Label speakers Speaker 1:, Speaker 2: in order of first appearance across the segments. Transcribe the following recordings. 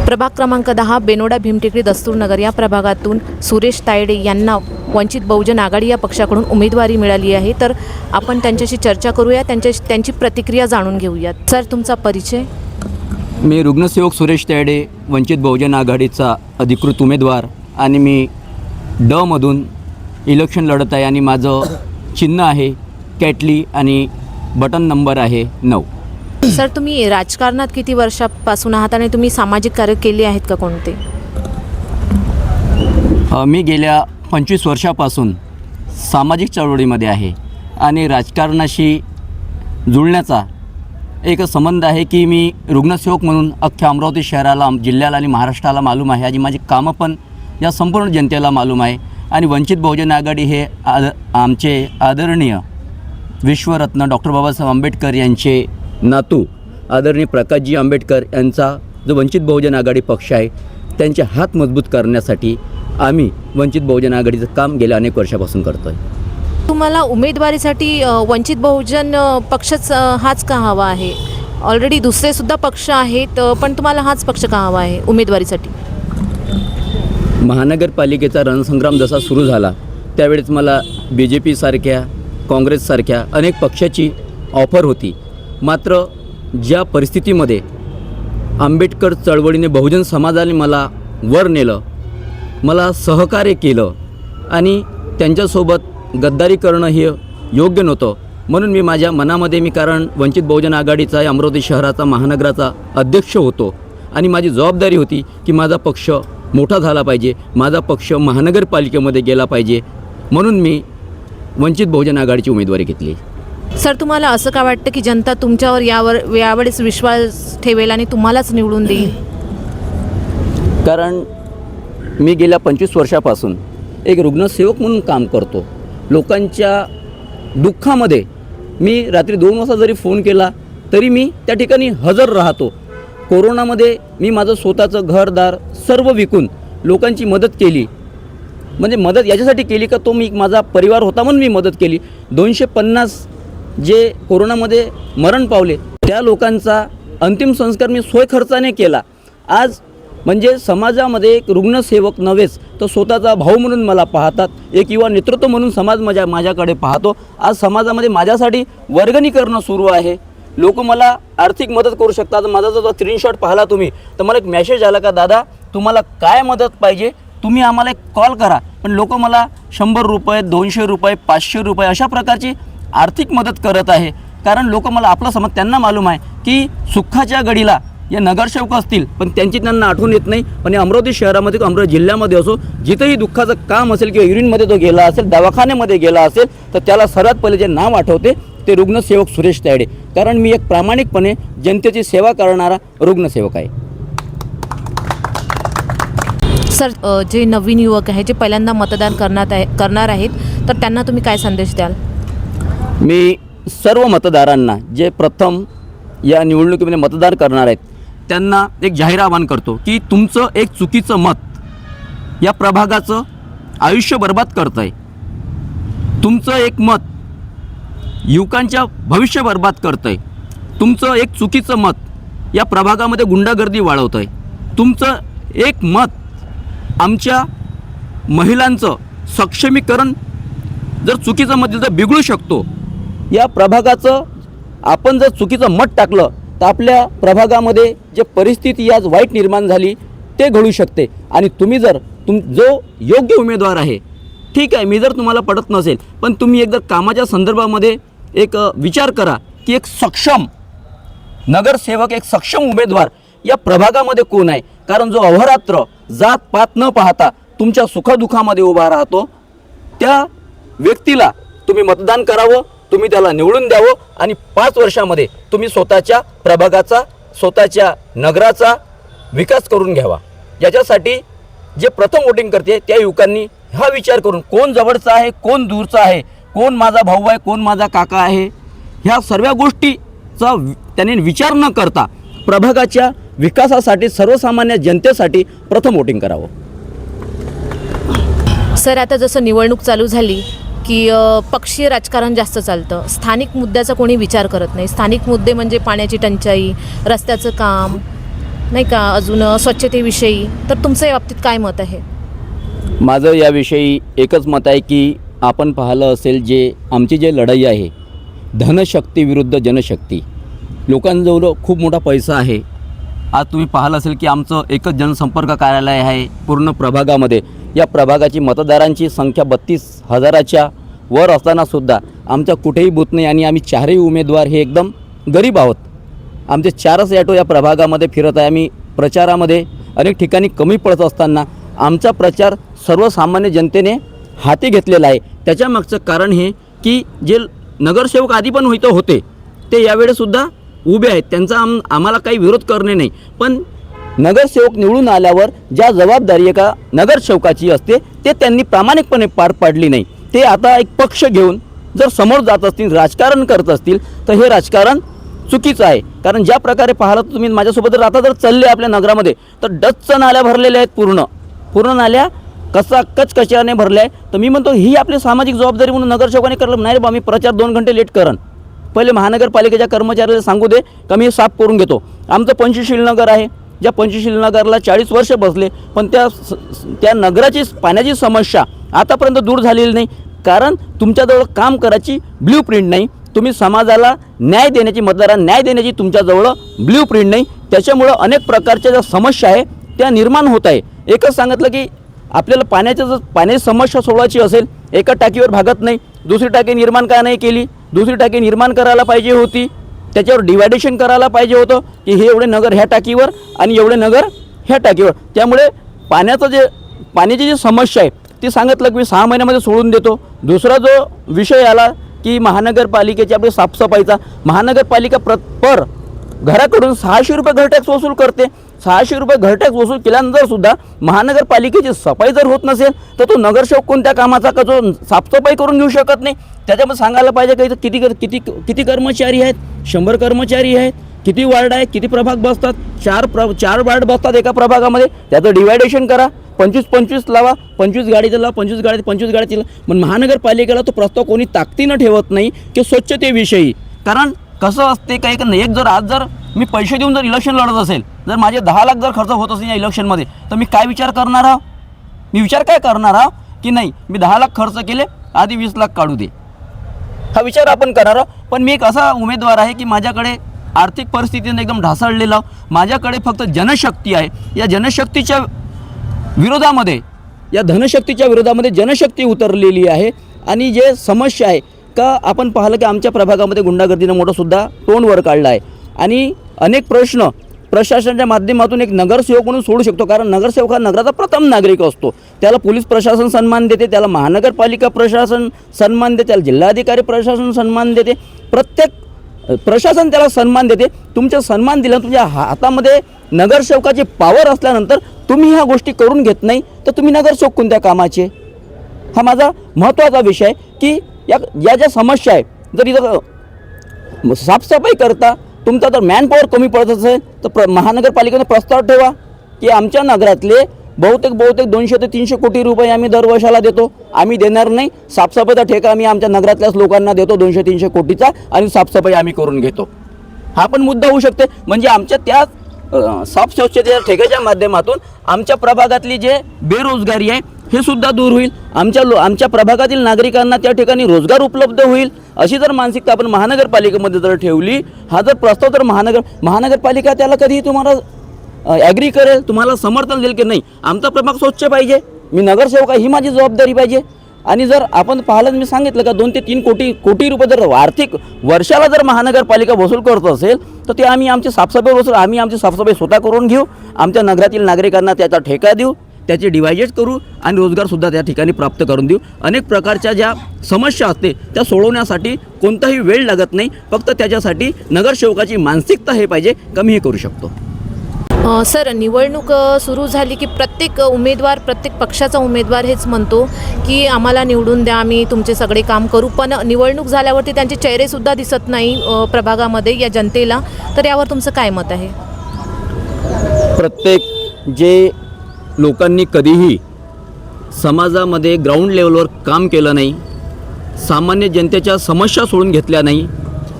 Speaker 1: प्रभाग क्रमांक 10 बेनोडा भीमटेकडी दस्तूरनगर या प्रभागातून सुरेश तायडे यांना वंचित बहुजन आघाडी या पक्षाकडून उमेदवारी मिळाली आहे। तर आपण त्यांच्याशी चर्चा करूया, त्यांची प्रतिक्रिया जाणून घेऊयात। सर, तुमचा परिचय?
Speaker 2: मी रुग्णसेवक सुरेश तायडे, वंचित बहुजन आघाडीचा अधिकृत उमेदवार आणि मी ड मधून इलेक्शन लढत आहे आणि माझं चिन्ह आहे कॅटली आणि बटन नंबर आहे 9।
Speaker 1: सर, तुम्ही राजकारणात किती वर्षापासून आहात आणि तुम्ही सामाजिक कार्य केले आहेत का कोणते?
Speaker 2: मी गेल्या 25 वर्षापासून सामाजिक चळवळीमध्ये आहे आणि राजकारणाशी जुळण्याचा एक संबंध आहे की मी रुग्णसेवक म्हणून अख्ख्या अमरावती शहराला, जिल्ह्याला आणि महाराष्ट्राला मालूम आहे आणि माझी कामं पण या संपूर्ण जनतेला मालूम आहे। आणि वंचित बहुजन आघाडी हे आमचे आदरणीय विश्वरत्न डॉक्टर बाबासाहेब आंबेडकर यांचे नातू आदरणीय प्रकाशजी आंबेडकर यांचा जो वंचित बहुजन आघाडी पक्ष आहे त्यांचे हात मजबूत करण्यासाठी आम्ही वंचित बहुजन आघाडीचं काम गेल्या अनेक वर्षापासून करतो आहे।
Speaker 1: तुम्हाला उमेदवारीसाठी वंचित बहुजन पक्षच हाच का हवा आहे? ऑलरेडी दुसरेसुद्धा पक्ष आहेत, पण तुम्हाला हाच पक्ष का हवा आहे उमेदवारीसाठी?
Speaker 2: महानगरपालिकेचा रणसंग्राम जसा सुरू झाला त्यावेळेस मला BJP सारख्या, काँग्रेससारख्या अनेक पक्षाची ऑफर होती। मात्र ज्या परिस्थितीमध्ये आंबेडकर चळवळीने बहुजन समाजाने मला वर नेलं, मला सहकार्य केलं आणि त्यांच्यासोबत गद्दारी करणं हे योग्य नव्हतं, म्हणून मी माझ्या मनामध्ये कारण वंचित बहुजन आघाडीचा अमरावती शहराचा, महानगराचा अध्यक्ष होतो आणि माझी जबाबदारी होती की माझा पक्ष मोठा झाला पाहिजे, माझा पक्ष महानगरपालिकेमध्ये गेला पाहिजे, म्हणून मी वंचित बहुजन आघाडीची उमेदवारी घेतली।
Speaker 1: सर, तुम्हाला असं का वाटतं की जनता तुमच्यावर यावेळेस विश्वास ठेवेल आणि तुम्हालाच निवडून देईल?
Speaker 2: कारण मी गेल्या 25 वर्षापासून एक रुग्णसेवक म्हणून काम करतो। लोकांच्या दुःखामध्ये मी रात्री 2 वाजता जरी फोन केला तरी मी त्या ठिकाणी हजर राहतो। कोरोनामध्ये मी माझं स्वतःचं घरदार सर्व विकून लोकांची मदत केली। म्हणजे मदत याच्यासाठी केली का तो मी माझा परिवार होता म्हणून मी मदत केली। 250 जे कोरोनामध्ये मरण पावले त्या लोकांचा अंतिम संस्कार मी स्वखर्चाने केला। आज म्हणजे समाजामध्ये एक रुग्णसेवक नव्हेच तर स्वतःचा भाऊ म्हणून मला पाहतात, एक युवा नेतृत्व म्हणून समाज माझ्याकडे पाहतो। आज समाजामध्ये माझ्यासाठी वर्गणी करणं सुरू आहे। लोक मला आर्थिक मदत करू शकतात। माझा जो स्क्रीनशॉट पाहिला तुम्ही तर मला एक मेसेज आला का दादा तुम्हाला काय मदत पाहिजे तुम्ही आम्हाला एक कॉल करा, पण लोक मला 100 रुपये, 200 रुपये, 500 रुपये अशा प्रकारची आर्थिक मदत करत आहे। कारण लोक मला आपला समज त्यांना मालूम आहे की सुखाच्या घडीला या नगरसेवक असतील पण त्यांना आठवण येत नाही, पण या अमरावती शहरामध्ये अमरावती जिल्ह्यामध्ये असो जिथेही दुःखाचं काम असेल किंवा युरिनमध्ये तो गेला असेल, दवाखान्यामध्ये गेला असेल तर त्याला सर्वात पहिले जे नाव आठवते ते रुग्णसेवक सुरेश तायडे। कारण मी एक प्रामाणिकपणे जनतेची सेवा करणारा रुग्णसेवक आहे।
Speaker 1: सर, जे नवीन युवक आहे जे पहिल्यांदा मतदान करणार आहेत तर त्यांना तुम्ही काय संदेश द्याल?
Speaker 2: मी सर्व मतदारांना जे प्रथम या निवडणुकीमध्ये मतदान करणार आहेत त्यांना एक जाहीर आवाहन करतो की तुमचं एक चुकीचं मत या प्रभागाचं आयुष्य बर्बाद करतं आहे। तुमचं एक मत युवकांच्या भविष्य बर्बाद करतं आहे। तुमचं एक चुकीचं मत या प्रभागामध्ये गुंडागर्दी वाढवतं आहे। तुमचं एक मत आमच्या महिलांचं सक्षमीकरण जर चुकीचं मत दिलं तर बिघडू शकतो। या प्रभागाचं आपण जर चुकीचं मत टाकलं तर आपल्या प्रभागामध्ये जे परिस्थिती आज वाईट निर्माण झाली ते घडू शकते। आणि तुम्ही जर जो योग्य उमेदवार आहे, ठीक आहे, मी जर तुम्हाला पटत नसेल पण तुम्ही एकदा कामाच्या संदर्भामध्ये एक विचार करा की एक सक्षम नगरसेवक, एक सक्षम उमेदवार या प्रभागामध्ये कोण आहे। कारण जो अहोरात्र जात पात न पाहता तुमच्या सुखदुःखामध्ये उभा राहतो त्या व्यक्तीला तुम्ही मतदान करावं, तुम्ही त्याला निवडून द्यावं आणि 5 वर्षामध्ये तुम्ही स्वतःच्या प्रभागाचा, स्वतःच्या नगराचा विकास करून घ्यावा। याच्यासाठी जे प्रथम वोटिंग करते त्या युवकांनी हा विचार करून कोण जवळचा आहे, कोण दूरचा आहे, कोण माझा भाऊ आहे, कोण माझा काका आहे, ह्या सर्व गोष्टीचा त्यांनी विचार न करता प्रभागाच्या विकासासाठी, सर्वसामान्य जनतेसाठी प्रथम वोटिंग करावं।
Speaker 1: सर, आता जसं निवडणूक चालू झाली की पक्षीय राजकारण जास्त चालतं, स्थानिक मुद्द्याचा कोणी विचार करत नाही। स्थानिक मुद्दे म्हणजे पाण्याची टंचाई, रस्त्याचं काम, नाही का, अजून स्वच्छतेविषयी, तर तुमचं या बाबतीत काय मत आहे?
Speaker 2: माझं याविषयी एकच मत आहे की आपण पाहिलं असेल जे आमची जे लढाई आहे धनशक्ती विरुद्ध जनशक्ती, लोकांजवळ खूप मोठा पैसा आहे. आज तुम्ही पाहिलं असेल की आमचं एकच जनसंपर्क कार्यालय आहे पूर्ण प्रभागामध्ये. या प्रभागाची मतदारांची संख्या 32,000च्या वर असतानासुद्धा आमच्या कुठेही बूथ नाही आणि आम्ही चारही उमेदवार हे एकदम गरीब आहोत. आमचे 4च ॲटो या प्रभागामध्ये फिरत आहे. आम्ही प्रचारामध्ये अनेक ठिकाणी कमी पडत असताना आमचा प्रचार सर्वसामान्य जनतेने हाती घेतलेला आहे. त्याच्यामागचं कारण हे की जे नगरसेवक आधी पण होते ते यावेळेसुद्धा उभे आहेत. त्यांचा आम्हाला काही विरोध करणे नाही, पण नगरसेवक निवडून आल्यावर ज्या जबाबदारी एका नगरसेवकाची असते ते त्यांनी प्रामाणिकपणे पार पाडली नाही. ते आता एक पक्ष घेऊन जर समोर जात असतील, राजकारण करत असतील, तर हे राजकारण चुकीचं आहे. कारण ज्या प्रकारे पाहिलं तर तुम्ही माझ्यासोबत जर आता जर चालले आपल्या नगरामध्ये तर डचच्या नाल्या भरलेल्या आहेत, पूर्ण नाल्या कचकच्याने भरल्या आहे. तर मी म्हणतो ही आपली सामाजिक जबाबदारी म्हणून नगरसेवकाने करलं नाही रे बा, मी प्रचार 2 घंटे लेट करन, पहिले महानगरपालिकेच्या कर्मचाऱ्याला सांगू दे का मी साफ करून घेतो. आमचं पंचशील नगर आहे, ज्या पंचशील नगरला 40 वर्ष बसले, पण त्या नगराची पाण्याची समस्या आतापर्यंत दूर झालेली नाही. कारण तुमच्याजवळ काम करायची ब्ल्यू प्रिंट नाही, तुम्ही समाजाला न्याय देण्याची, मतदारांना न्याय देण्याची तुमच्याजवळ ब्ल्यू प्रिंट नाही. त्याच्यामुळं अनेक प्रकारच्या ज्या समस्या आहे त्या निर्माण होत आहे. एकच सांगितलं की आपल्याला पाण्याची समस्या सोडवायची असेल, एका टाकीवर भागत नाही, दुसरी टाकी निर्माण का नाही केली, दुसरी टाकी निर्माण करायला पाहिजे होती, त्याच्यावर डिवायडेशन करायला पाहिजे होतं की हे एवढे नगर ह्या टाकीवर आणि एवढे नगर ह्या टाकीवर. त्यामुळे पाण्याची जी समस्या आहे ती सांगितलं की मी 6 महिन्यामध्ये सोडून देतो. दुसरा जो विषय आला की महानगरपालिकेची आपली साफसफाईचा, महानगरपालिका पर घराकडून 600 रुपये घर टॅक्स वसूल करते. 600 रुपये घर टॅक्स वसूल केल्यानंतर सुद्धा महानगरपालिकेची सफाई जर होत नसेल तर तो नगरसेवक कोणत्या कामाचा का जो साफसफाई करून घेऊ शकत नाही. त्याच्यामध्ये सांगायला पाहिजे की किती कर्मचारी आहेत, 100 कर्मचारी आहेत, किती वार्ड आहेत, किती प्रभाग बसतात, 4 वार्ड बसतात एका प्रभागामध्ये, त्याचं डिवायडेशन करा, 25-25 लावा, 25 गाडीचं लावा, 25 गाडीचं लावा. पण महानगरपालिकेला तो प्रस्ताव कोणी ताकदीनं ठेवत नाही की स्वच्छतेविषयी. कारण कसं असते काय एक जर आज जर मी पैसे देऊन जर इलेक्शन लढत असेल, जर माझे 10 लाख जर खर्च होत असेल या इलेक्शनमध्ये, तर मी काय विचार करणार आहो? मी विचार काय करणार आहो की नाही मी 10 लाख खर्च केले, आधी 20 लाख काढू दे, हा विचार आपण करणार आहोत. पण मी एक असा उमेदवार आहे की माझ्याकडे आर्थिक परिस्थितीने एकदम ढासळलेला, माझ्याकडे फक्त जनशक्ती आहे. या जनशक्तीच्या विरोधामध्ये, या धनशक्तीच्या विरोधामध्ये जनशक्ती उतरलेली आहे. आणि जे समस्या आहे का आपण पाहिलं की आमच्या प्रभागामध्ये गुंडागर्दीनं मोठासुद्धा तोंड वर काढला आहे आणि अनेक प्रश्न प्रशासनाच्या माध्यमातून एक नगरसेवक म्हणून सोडू शकतो. कारण नगरसेवक हा नगराचा प्रथम नागरिक असतो. त्याला पोलीस प्रशासन सन्मान देते, त्याला महानगरपालिका प्रशासन सन्मान देते, त्याला जिल्हाधिकारी प्रशासन सन्मान देते, प्रत्येक प्रशासन त्याला सन्मान देते. तुमचा सन्मान दिला, तुमच्या हातामध्ये नगरसेवकाची पावर असल्यानंतर तुम्ही ह्या गोष्टी करून घेत नाही तर तुम्ही नगरसेवक कोणत्या कामाचे? हा माझा महत्त्वाचा विषय आहे की या ज्या समस्या आहे, जर इथं साफसफाई करता तुमचा जर मॅनपॉवर कमी पडत असेल तर महानगरपालिकेने प्रस्ताव ठेवा की आमच्या नगरातले बहुतेक 200 ते 300 कोटी रुपये आम्ही दरवर्षाला देतो, आम्ही देणार नाही, साफसफाईचा ठेका आम्ही आमच्या नगरातल्याच लोकांना देतो 200-300 कोटीचा आणि साफसफाई आम्ही करून घेतो. हा पण मुद्दा होऊ शकते. म्हणजे आमच्या त्या स्वच्छतेच्या ठेक्याच्या माध्यमातून आमच्या प्रभागातली जे बेरोजगारी आहे हे सुद्धा दूर होईल. आमच्या प्रभागातील नागरिकांना त्या ठिकाणी रोजगार उपलब्ध होईल. अशी जर मानसिकता आपण महानगरपालिकेमध्ये जर ठेवली, हा जर प्रस्ताव तर महानगरपालिका त्याला कधीही तुम्हाला ॲग्री करेल, तुम्हाला समर्थन देईल की नाही आमचा प्रभाग स्वच्छ पाहिजे, मी नगरसेवक ही माझी जबाबदारी पाहिजे. आणि जर आपण पाहिलं, मी सांगितलं का 2 ते 3 कोटी रुपये जर आर्थिक वर्षाला जर महानगरपालिका वसूल करत असेल तर ते आम्ही आमची साफसफाई स्वतः करून घेऊ, आमच्या नगरातील नागरिकांना त्याचा ठेका देऊ, त्याचे डिवायडेड करू आणि रोजगारसुद्धा त्या ठिकाणी प्राप्त करून देऊ. अनेक प्रकारच्या ज्या समस्या असते त्या सोडवण्यासाठी कोणताही वेळ लागत नाही, फक्त त्याच्यासाठी नगरसेवकाची मानसिकता हे पाहिजे का मी हे करू शकतो.
Speaker 1: सर, निवडणूक सुरू झाली की प्रत्येक पक्षाचा उमेदवार हेच म्हणतो की आम्हाला निवडून द्या, आम्ही तुमचे सगळे काम करू. पण निवडणूक झाल्यावरती त्यांचे चेहरेसुद्धा दिसत नाही प्रभागामध्ये या जनतेला. तर यावर तुमचं काय मत आहे?
Speaker 2: प्रत्येक जे लोकांनी कधीही समाजामध्ये ग्राउंड लेवलवर काम केलं नाही, सामान्य जनतेच्या समस्या सोडून घेतल्या नाही,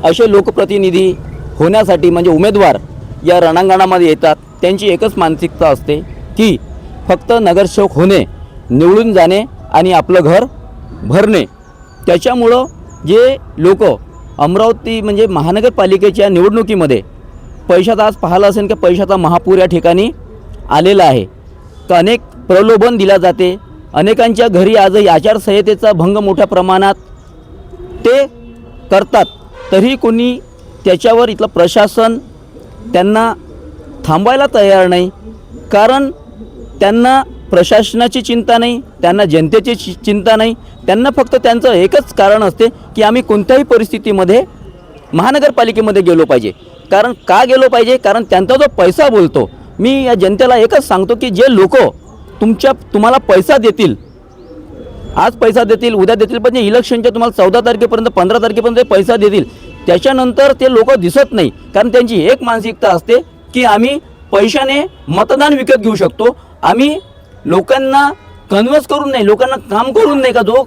Speaker 2: असे लोकप्रतिनिधी होण्यासाठी म्हणजे उमेदवार या रणांगणामध्ये येतात त्यांची एकच मानसिकता असते की फक्त नगरसेवक होणे, निवडून जाणे आणि आपलं घर भरणे. त्याच्यामुळं जे लोक अमरावती म्हणजे महानगरपालिकेच्या निवडणुकीमध्ये पैशाचा, आज पाहिलं असेल की पैशाचा महापूर या ठिकाणी आलेला आहे. तर अनेक प्रलोभन दिला जाते, अनेकांच्या घरी आजही आचारसंहितेचा भंग मोठ्या प्रमाणात ते करतात. तरी कोणी त्याच्यावर इथलं प्रशासन त्यांना थांबायला तयार नाही. कारण त्यांना प्रशासनाची चिंता नाही, त्यांना जनतेची चिंता नाही. त्यांना फक्त त्यांचं एकच कारण असते की आम्ही कोणत्याही परिस्थितीमध्ये महानगरपालिकेमध्ये गेलो पाहिजे. कारण का गेलो पाहिजे? कारण त्यांचा जो पैसा बोलतो. मी या जनतेला एकच सांगतो की जे लोक तुम्हाला पैसा देतील, आज पैसा देतील, उद्या देतील, पण जे इलेक्शनच्या तुम्हाला 14 तारखेपर्यंत 15 तारखेपर्यंत पैसा देतील, त्याच्यानंतर ते लोक दिसत नाही. कारण त्यांची एक मानसिकता असते की आम्ही पैशाने मतदान विकत घेऊ शकतो. आम्ही लोकांना कन्व्हिन्स करून नाही, लोकांना काम करून नाही, का जो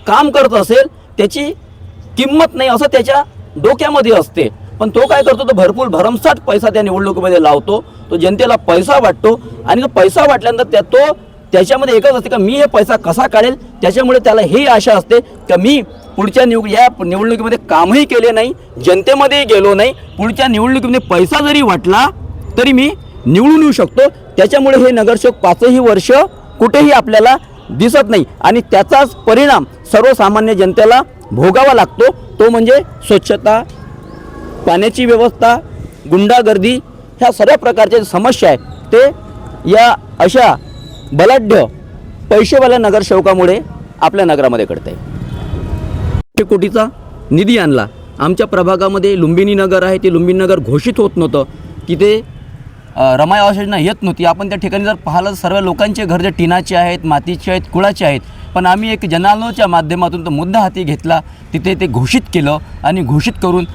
Speaker 2: काम करत असेल त्याची किंमत नाही असं त्याच्या डोक्यामध्ये असते. पण तो काय करतो, तो भरपूर भरमसाठ पैसा त्या निवडणुकीमध्ये लावतो. तो जनतेला पैसा वाटतो आणि तो पैसा वाटल्यानंतर त्याच्यामध्ये एकच असते का मी हे पैसा कसा काढेल. त्याच्यामुळे त्याला ही आशा असते का मी पुढच्या या निवडणुकीमध्ये कामही केले नाही, जनतेमध्येही गेलो नाही, पुढच्या निवडणुकीमध्ये पैसा जरी वाटला तरी मी निवडून येऊ शकतो. त्याच्यामुळे हे नगरसेवक 5ही वर्ष कुठेही आपल्याला दिसत नाही आणि त्याचाच परिणाम सर्वसामान्य जनतेला भोगावा लागतो. तो म्हणजे स्वच्छता, पाण्याची व्यवस्था, गुंडागर्दी, ह्या सर्व प्रकारच्या समस्या आहेत ते या अशा बलाढ्य पैसेवाल्या नगरसेवकामुळे आपल्या नगरामध्ये घडत आहे. 1 कोटीचा निधी आणला. आमच्या प्रभागामध्ये लुंबिनी नगर आहे, ते लुंबिनी नगर घोषित होत नव्हतं, तिथे रमाई आवास योजना येत नव्हती. आपण त्या ठिकाणी जर पाहिलं तर सर्व लोकांचे घर जे टिनाचे आहेत, मातीचे आहेत, कुळाचे आहेत. पण आम्ही एक जनांदोलनाच्या माध्यमातून तो मुद्दा हाती घेतला, तिथे ते घोषित केलं आणि घोषित करून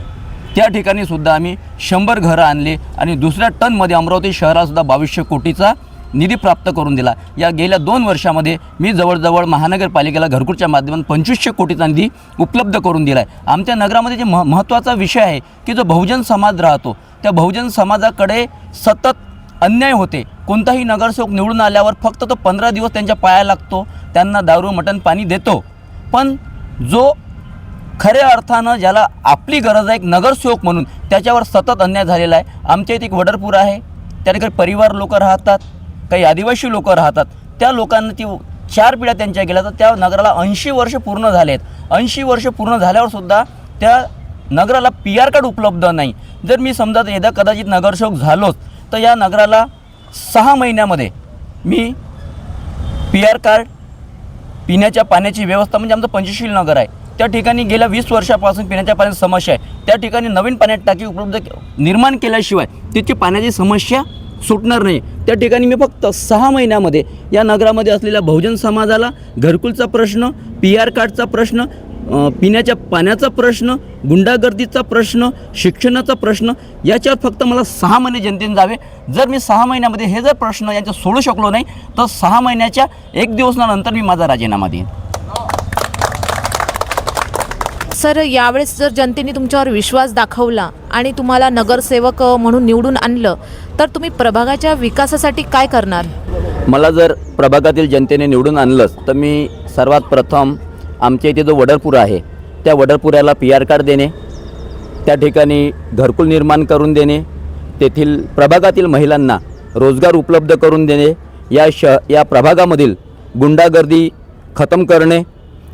Speaker 2: त्या ठिकाणी सुद्धा आम्ही 100 घरं आणले आणि दुसऱ्या टर्ममध्ये अमरावती शहरासुद्धा 2200 कोटीचा निधी प्राप्त करून दिला. या गेल्या 2 वर्षामध्ये मी जवळजवळ महानगरपालिकेला घरकुलच्या माध्यमातून 2500 कोटीचा निधी उपलब्ध करून दिला आहे. आमच्या नगरामध्ये जे महत्त्वाचा विषय आहे की जो बहुजन समाज राहतो, त्या बहुजन समाजाकडे सतत अन्याय होते. कोणताही नगरसेवक निवडून आल्यावर फक्त तो 15 दिवस त्यांच्या पाया लागतो, त्यांना दारू मटण पाणी देतो. पण जो खऱ्या अर्थानं ज्याला आपली गरज आहे एक नगरसेवक म्हणून, त्याच्यावर सतत अन्याय झालेला आहे. आमच्या इथे एक वडरपूर आहे, त्या ठिकाणी परिवार लोक राहतात, काही आदिवासी लोक राहतात. त्या लोकांना ती 4 पिढ्या त्यांच्या गेल्या, तर त्या नगराला 80 वर्ष पूर्ण झाले आहेत. 80 वर्ष पूर्ण झाल्यावर सुद्धा त्या नगराला PR कार्ड उपलब्ध नाही. जर मी समजा एकदा कदाचित नगरसेवक झालोच तर या नगराला 6 महिन्यामध्ये मी PR कार्ड, पिण्याच्या पाण्याची व्यवस्था, म्हणजे आमचं पंचशील नगर आहे, त्या ठिकाणी गेल्या 20 वर्षापासून पिण्याच्या पाण्याची समस्या आहे. त्या ठिकाणी नवीन पाण्याची टाकी उपलब्ध निर्माण केल्याशिवाय तिची पाण्याची समस्या सुटणार नाही. त्या ठिकाणी मी फक्त 6 महिन्यामध्ये या नगरामध्ये असलेल्या बहुजन समाजाला घरकुलचा प्रश्न, PR कार्डचा प्रश्न, पिण्याच्या पाण्याचा प्रश्न, गुंडागर्दीचा प्रश्न, शिक्षणाचा प्रश्न, याच्यावर फक्त मला 6 महिने जनतेने जावे. जर मी 6 महिन्यामध्ये हे जर प्रश्न यांचा सोडू शकलो नाही तर 6 महिन्याच्या 1 दिवसानंतर मी माझा राजीनामा देईन.
Speaker 1: सर, यावेळेस जर जनतेने तुमच्यावर विश्वास दाखवला आणि तुम्हाला नगरसेवक म्हणून निवडून आणलं तर तुम्ही प्रभागाच्या विकासासाठी काय करणार?
Speaker 2: मला जर प्रभागातील जनतेने निवडून आणलंच तर मी सर्वात प्रथम आमच्या इथे जो वडरपूर आहे त्या वडरपुराला PR कार्ड देणे, त्या ठिकाणी घरकुल निर्माण करून देणे, तेथील प्रभागातील महिलांना रोजगार उपलब्ध करून देणे, या प्रभागामधील गुंडागर्दी खतम करणे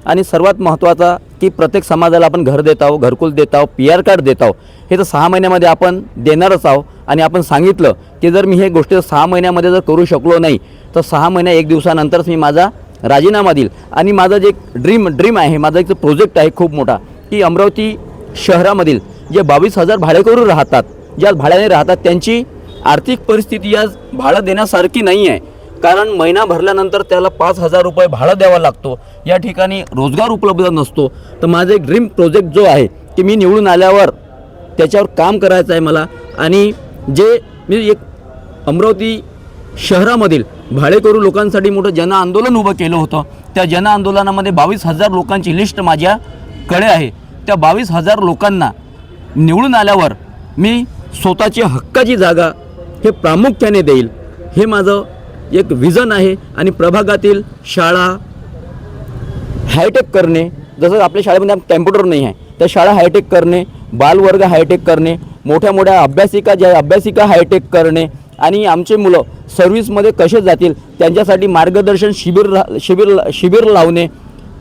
Speaker 2: आणि सर्वात महत्त्वाचा की प्रत्येक समाजाला आपण घर देत आहोत, घरकुल देत आहोत, PR कार्ड देत आहोत. हे तर 6 महिन्यामध्ये आपण देणारच आहोत आणि आपण सांगितलं की जर मी हे गोष्ट 6 महिन्यामध्ये जर करू शकलो नाही तर 6 महिन्या 1 दिवसानंतरच मी माझा राजीनामा देईल. आणि माझं जे ड्रीम आहे, माझा एक प्रोजेक्ट आहे खूप मोठा, की अमरावती शहरामधील जे 22,000 भाडेकरू राहतात, ज्या भाड्याने राहतात, त्यांची आर्थिक परिस्थिती आज भाडं देण्यासारखी नाही आहे. कारण महिना भरल्यानंतर त्याला 5,000 रुपये भाडं द्यावा लागतो. या ठिकाणी रोजगार उपलब्ध नसतो. तर माझं एक ड्रीम प्रोजेक्ट जो आहे की मी निवडून आल्यावर त्याच्यावर काम करायचं आहे मला. आणि जे मी एक अमरावती शहरामधील भाडेकरू लोकांसाठी मोठं जनआंदोलन उभं केलं होतं, त्या जनआंदोलनामध्ये 22,000 लोकांची लिस्ट माझ्याकडे आहे. त्या 22,000 लोकांना निवडून आल्यावर मी स्वतःची हक्काची जागा हे प्रामुख्याने देईल, हे माझं एक विजन आहे. आणि प्रभागातील शाळा हायटेक करणे, जसं आपल्या शाळेमध्ये कॅम्प्युटर नाही आहे, तर शाळा हायटेक करणे, बालवर्ग हायटेक करणे, मोठ्या मोठ्या अभ्यासिका हायटेक करणे आणि आमचे मुलं सर्व्हिसमध्ये कसे जातील त्यांच्यासाठी मार्गदर्शन शिबिर लावणे.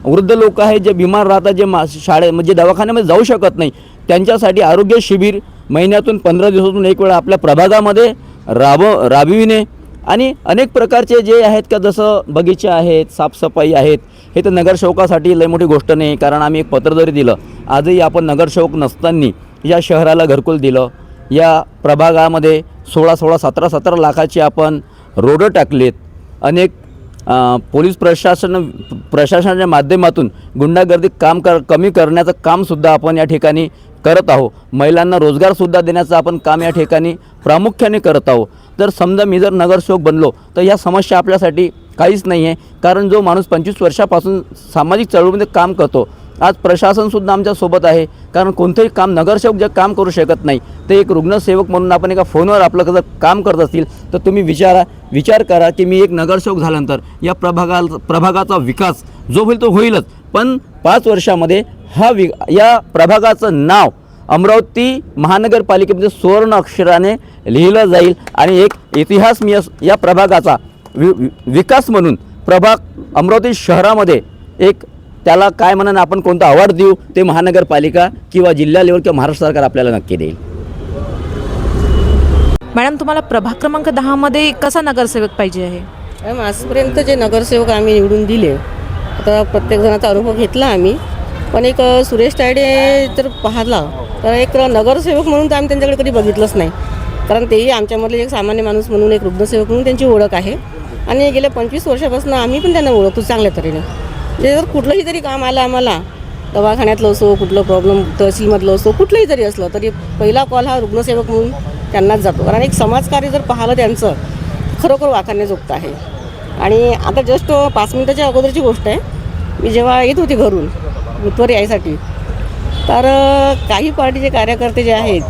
Speaker 2: वृद्ध लोक आहेत जे बिमार राहतात, जे म्हणजे दवाखान्यामध्ये जाऊ शकत नाही, त्यांच्यासाठी आरोग्य शिबिर महिन्यातून 15 दिवसातून एक वेळा आपल्या प्रभागामध्ये राबविणे. आणि अनेक प्रकारचे जे आहेत का, जसं बगीचे आहेत, साफसफाई आहेत, हे तर नगरसेवकासाठी लई मोठी गोष्ट नाही. कारण आम्ही एक पत्र जरी दिलं, आजही आपण नगरसेवक नसताना या शहराला घरकुल दिलं. या प्रभागामध्ये 17 लाखाची आपण रोडं टाकलेत. अनेक पोलीस प्रशासनाच्या माध्यमातून गुंडागर्दी कमी करण्याचं कामसुद्धा आपण या ठिकाणी करत आहोत. महिलांना रोजगारसुद्धा देण्याचं आपण काम या ठिकाणी प्रामुख्याने करत आहोत. जर समजा मी जर नगरसेवक बनलो तर या समस्या आपल्यासाठी काहीच नाही आहे. कारण जो माणूस 25 वर्षापासून सामाजिक चळवळीमध्ये काम करतो, आज प्रशासनसुद्धा आमच्यासोबत आहे. कारण कोणतंही काम नगरसेवक जे काम करू शकत नाही, ते एक रुग्णसेवक म्हणून आपण एका फोनवर आपलं जर काम करत असतील तर तुम्ही विचार करा की मी एक नगरसेवक झाल्यानंतर या प्रभागाचा विकास जो होईल तो होईलच, पण 5 वर्षामध्ये या प्रभागाचं नाव अमरावती महानगरपालिकेमध्ये सुवर्ण अक्षराने लिहिलं जाईल. आणि एक इतिहास मी या प्रभागाचा विकास म्हणून अमरावती शहरामध्ये एक त्याला काय म्हणून आपण कोणता अवॉर्ड देऊ, ते महानगरपालिका किंवा जिल्हा लेवल किंवा महाराष्ट्र सरकार आपल्याला नक्की देईल.
Speaker 1: मॅडम, तुम्हाला प्रभाग क्रमांक 10 मध्ये कसा नगरसेवक पाहिजे आहे?
Speaker 3: मॅडम, आजपर्यंत जे नगरसेवक आम्ही निवडून दिले, आता प्रत्येक जणाचा अनुभव घेतला आम्ही, पण एक सुरेश तायडे जर पाहिला तर एक नगरसेवक म्हणून तर आम्ही त्यांच्याकडे कधी बघितलंच नाही. कारण तेही आमच्यामधले एक सामान्य माणूस म्हणून, एक रुग्णसेवक म्हणून त्यांची ओळख आहे. आणि गेल्या 25 वर्षापासून आम्ही पण त्यांना ओळखतो चांगल्या तऱ्हेने. जे जर कुठलंही तरी काम आलं आम्हाला, दवाखान्यातलं असो, कुठलं प्रॉब्लेम तहसीलमधलं असो, कुठलंही जरी असलं तरी पहिला कॉल हा रुग्णसेवक म्हणून त्यांनाच जातो. कारण एक समाजकार्य जर पाहिलं त्यांचं, खरोखर वाखाणण्याजोगतं आहे. आणि आता जस्ट 5 मिनिटाच्या अगोदरची गोष्ट आहे, मी जेव्हा येत होती घरून बुधवार यायसाठी, तर काही पार्टीचे कार्यकर्ते जे आहेत,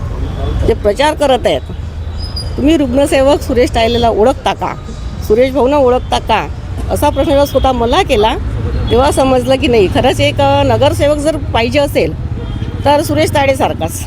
Speaker 3: जे प्रचार करत आहेत, तुम्ही रुग्णसेवक सुरेश तायडेला ओळखता का, सुरेश भाऊंना ओळखता का, असा प्रश्न जेव्हा स्वतः मला केला तेव्हा समजलं की नाही, खरंच एक नगरसेवक जर पाहिजे असेल तर सुरेश तायडेसारखाच.